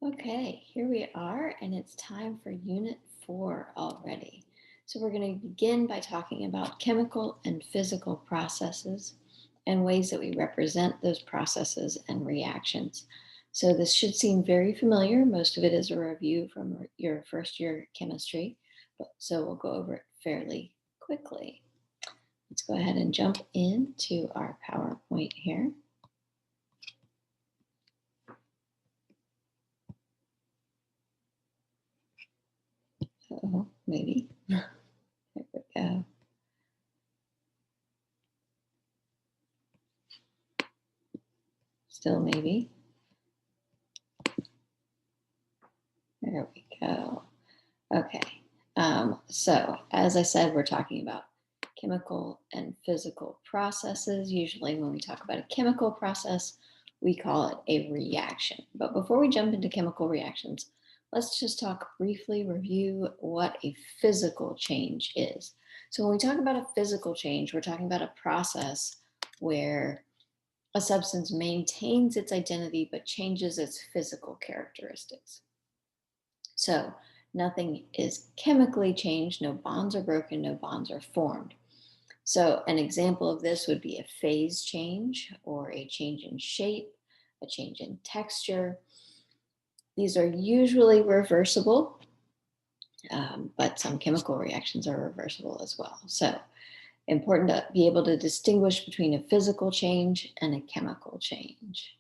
Okay, here we are, and it's time for Unit 4 already. So we're going to begin by talking about chemical and physical processes and ways that we represent those processes and reactions. So this should seem very familiar. Most of it is a review from your first year chemistry, so we'll go over it fairly quickly. Let's go ahead and jump into our PowerPoint here. Oh, maybe. There we go. Still maybe. There we go. Okay. So as I said, we're talking about chemical and physical processes. Usually when we talk about a chemical process, we call it a reaction. But before we jump into chemical reactions, let's just talk briefly, review what a physical change is. So when we talk about a physical change, we're talking about a process where a substance maintains its identity but changes its physical characteristics. So nothing is chemically changed, no bonds are broken, no bonds are formed. So an example of this would be a phase change or a change in shape, a change in texture. These are usually reversible, but some chemical reactions are reversible as well. So important to be able to distinguish between a physical change and a chemical change.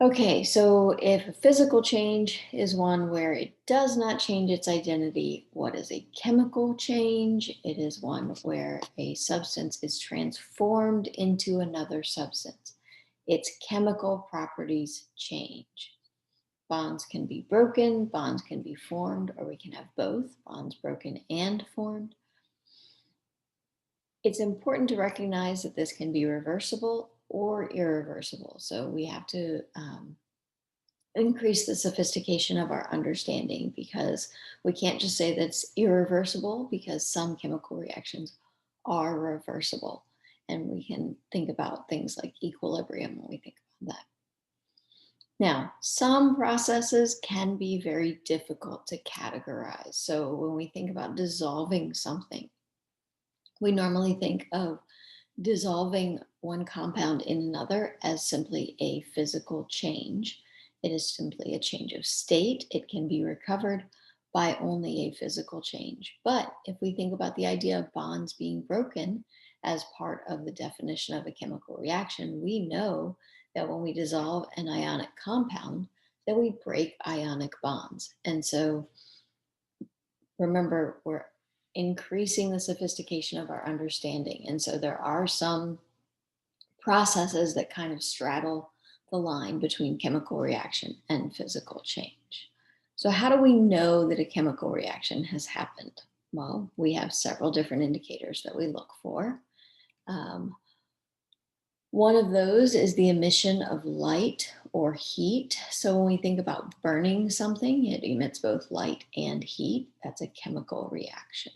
Okay, so if a physical change is one where it does not change its identity, what is a chemical change? It is one where a substance is transformed into another substance. Its chemical properties change. Bonds can be broken, bonds can be formed, or we can have both, bonds broken and formed. It's important to recognize that this can be reversible or irreversible. So we have to increase the sophistication of our understanding, because we can't just say that's irreversible, because some chemical reactions are reversible. And we can think about things like equilibrium when we think about that. Now, some processes can be very difficult to categorize. So when we think about dissolving something, we normally think of dissolving one compound in another as simply a physical change. It is simply a change of state. It can be recovered by only a physical change. But if we think about the idea of bonds being broken as part of the definition of a chemical reaction, we know that when we dissolve an ionic compound, that we break ionic bonds. And so remember, we're increasing the sophistication of our understanding. And so there are some processes that kind of straddle the line between chemical reaction and physical change. So how do we know that a chemical reaction has happened? Well, we have several different indicators that we look for. One of those is the emission of light or heat. So when we think about burning something, it emits both light and heat. That's a chemical reaction.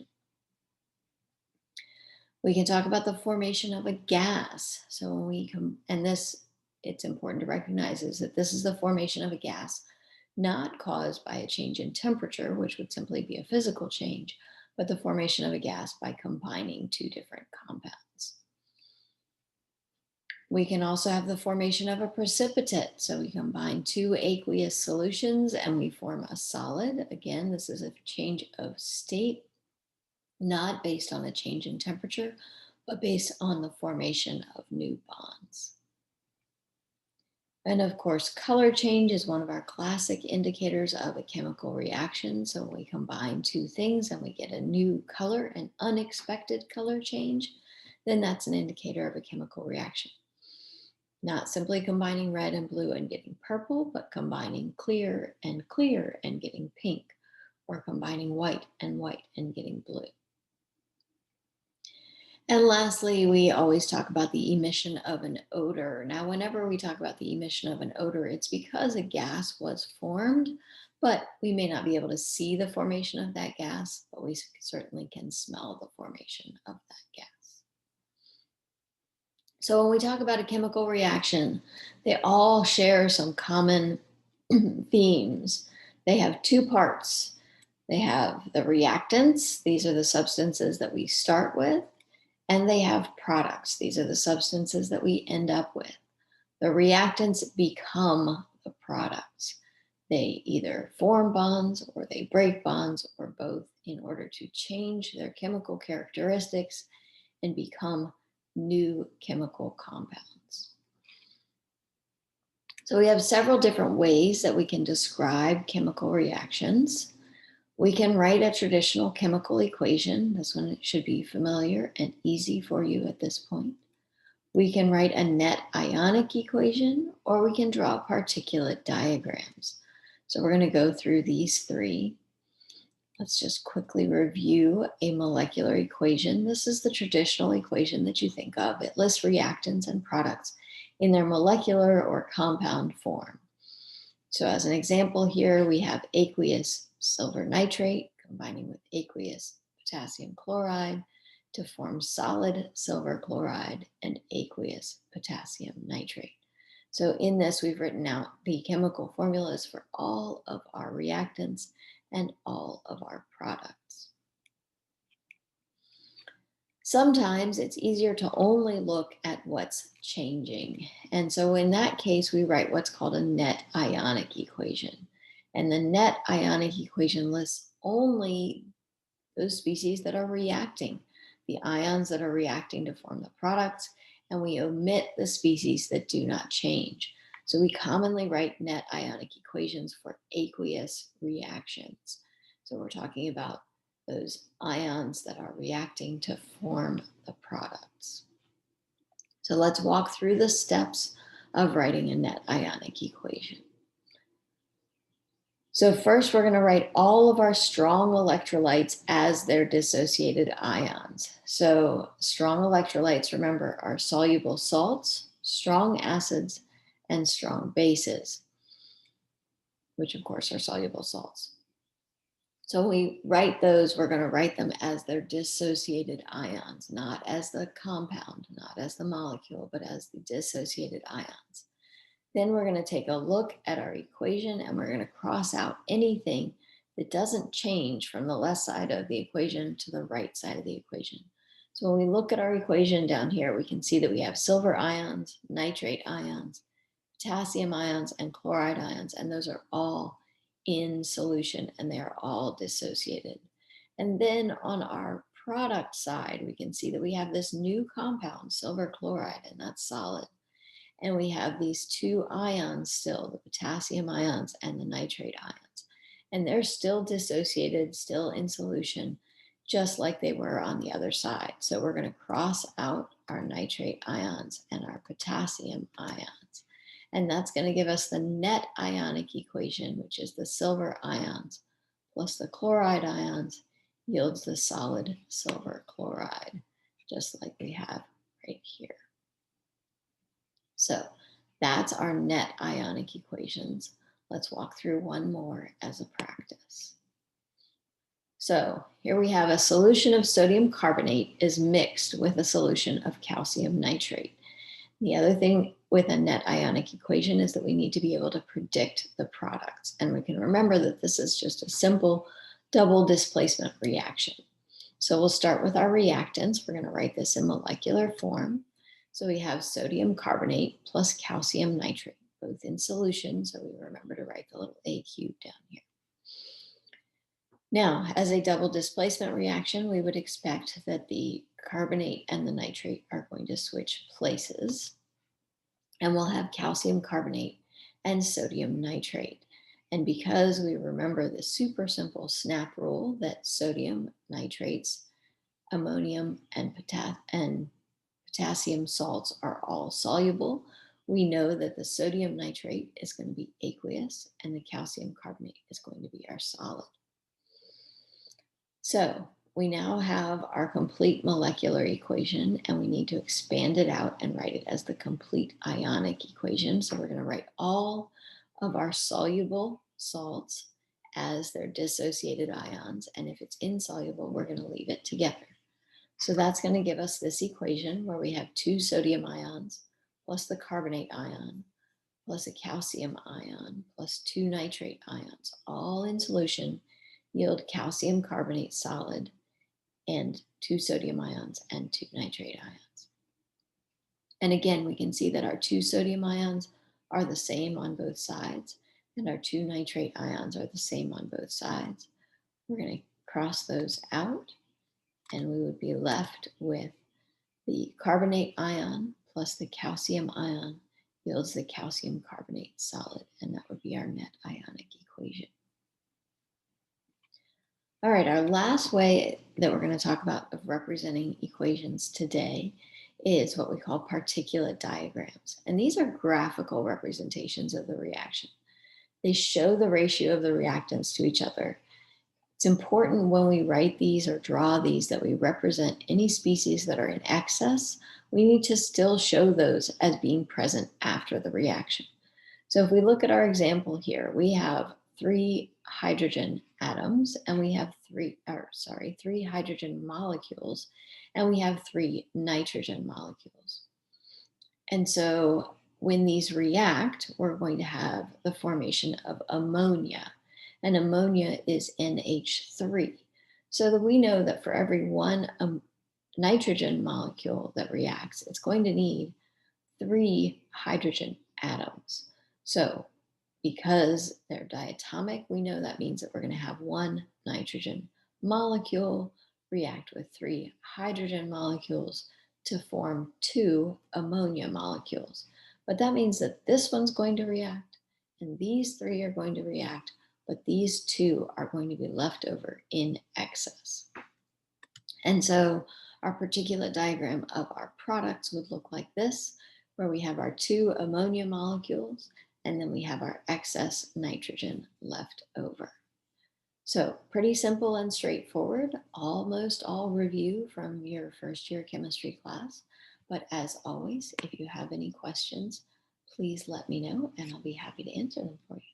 We can talk about the formation of a gas. So when we come, and this, it's important to recognize, is that this is the formation of a gas not caused by a change in temperature, which would simply be a physical change, but the formation of a gas by combining two different compounds. We can also have the formation of a precipitate. So we combine two aqueous solutions and we form a solid. Again, this is a change of state, not based on a change in temperature, but based on the formation of new bonds. And of course, color change is one of our classic indicators of a chemical reaction. So when we combine two things and we get a new color, an unexpected color change, then that's an indicator of a chemical reaction. Not simply combining red and blue and getting purple, but combining clear and getting pink, or combining white and getting blue. And lastly, we always talk about the emission of an odor. Now, whenever we talk about the emission of an odor, it's because a gas was formed, but we may not be able to see the formation of that gas, but we certainly can smell the formation of that gas. So when we talk about a chemical reaction, they all share some common themes. They have two parts. They have the reactants. These are the substances that we start with. And they have products. These are the substances that we end up with. The reactants become the products. They either form bonds or they break bonds or both in order to change their chemical characteristics and become new chemical compounds. So we have several different ways that we can describe chemical reactions. We can write a traditional chemical equation. This one should be familiar and easy for you at this point. We can write a net ionic equation, or we can draw particulate diagrams. So we're going to go through these three. Let's just quickly review a molecular equation. This is the traditional equation that you think of. It lists reactants and products in their molecular or compound form. So as an example here, we have aqueous silver nitrate combining with aqueous potassium chloride to form solid silver chloride and aqueous potassium nitrate. So in this, we've written out the chemical formulas for all of our reactants and all of our products. Sometimes it's easier to only look at what's changing. And so in that case, we write what's called a net ionic equation. And the net ionic equation lists only those species that are reacting, the ions that are reacting to form the products, and we omit the species that do not change. So we commonly write net ionic equations for aqueous reactions. So we're talking about those ions that are reacting to form the products. So let's walk through the steps of writing a net ionic equation. So first, we're going to write all of our strong electrolytes as their dissociated ions. So strong electrolytes, remember, are soluble salts, strong acids, and strong bases, which of course are soluble salts. So when we write those, we're going to write them as their dissociated ions, not as the compound, not as the molecule, but as the dissociated ions. Then we're going to take a look at our equation and we're going to cross out anything that doesn't change from the left side of the equation to the right side of the equation. So when we look at our equation down here, we can see that we have silver ions, nitrate ions, potassium ions, and chloride ions, and those are all in solution and they are all dissociated. And then on our product side, we can see that we have this new compound, silver chloride, and that's solid. And we have these two ions still, the potassium ions and the nitrate ions. And they're still dissociated, still in solution, just like they were on the other side. So we're going to cross out our nitrate ions and our potassium ions. And that's going to give us the net ionic equation, which is the silver ions plus the chloride ions yields the solid silver chloride, just like we have right here. So that's our net ionic equations. Let's walk through one more as a practice. So here we have a solution of sodium carbonate is mixed with a solution of calcium nitrate. The other thing with a net ionic equation is that we need to be able to predict the products. And we can remember that this is just a simple double displacement reaction. So we'll start with our reactants. We're going to write this in molecular form. So we have sodium carbonate plus calcium nitrate, both in solution. So we remember to write the little A cube down here. Now, as a double displacement reaction, we would expect that the carbonate and the nitrate are going to switch places. And we'll have calcium carbonate and sodium nitrate. And because we remember the super simple SNAP rule that sodium nitrates, ammonium, and potassium salts are all soluble, we know that the sodium nitrate is going to be aqueous and the calcium carbonate is going to be our solid. So we now have our complete molecular equation and we need to expand it out and write it as the complete ionic equation. So we're going to write all of our soluble salts as their dissociated ions. And if it's insoluble, we're going to leave it together. So that's going to give us this equation where we have two sodium ions plus the carbonate ion plus a calcium ion plus 2 nitrate ions, all in solution, yield calcium carbonate solid and 2 sodium ions and 2 nitrate ions. And again, we can see that our 2 sodium ions are the same on both sides, and our 2 nitrate ions are the same on both sides. We're going to cross those out, and we would be left with the carbonate ion plus the calcium ion yields the calcium carbonate solid, and that would be our net ionic equation. All right, our last way that we're going to talk about of representing equations today is what we call particulate diagrams. And these are graphical representations of the reaction. They show the ratio of the reactants to each other. It's important when we write these or draw these that we represent any species that are in excess. We need to still show those as being present after the reaction. So if we look at our example here, we have 3 hydrogen atoms and we have 3 hydrogen molecules, and we have 3 nitrogen molecules. And so when these react, we're going to have the formation of ammonia, and ammonia is NH3. So that we know that for every 1 nitrogen molecule that reacts, it's going to need 3 hydrogen atoms. So because they're diatomic, we know that means that we're going to have 1 nitrogen molecule react with 3 hydrogen molecules to form 2 ammonia molecules. But that means that this one's going to react and these 3 are going to react, but these 2 are going to be left over in excess. And so our particulate diagram of our products would look like this, where we have our 2 ammonia molecules, and then we have our excess nitrogen left over. So pretty simple and straightforward, almost all review from your first year chemistry class. But as always, if you have any questions, please let me know and I'll be happy to answer them for you.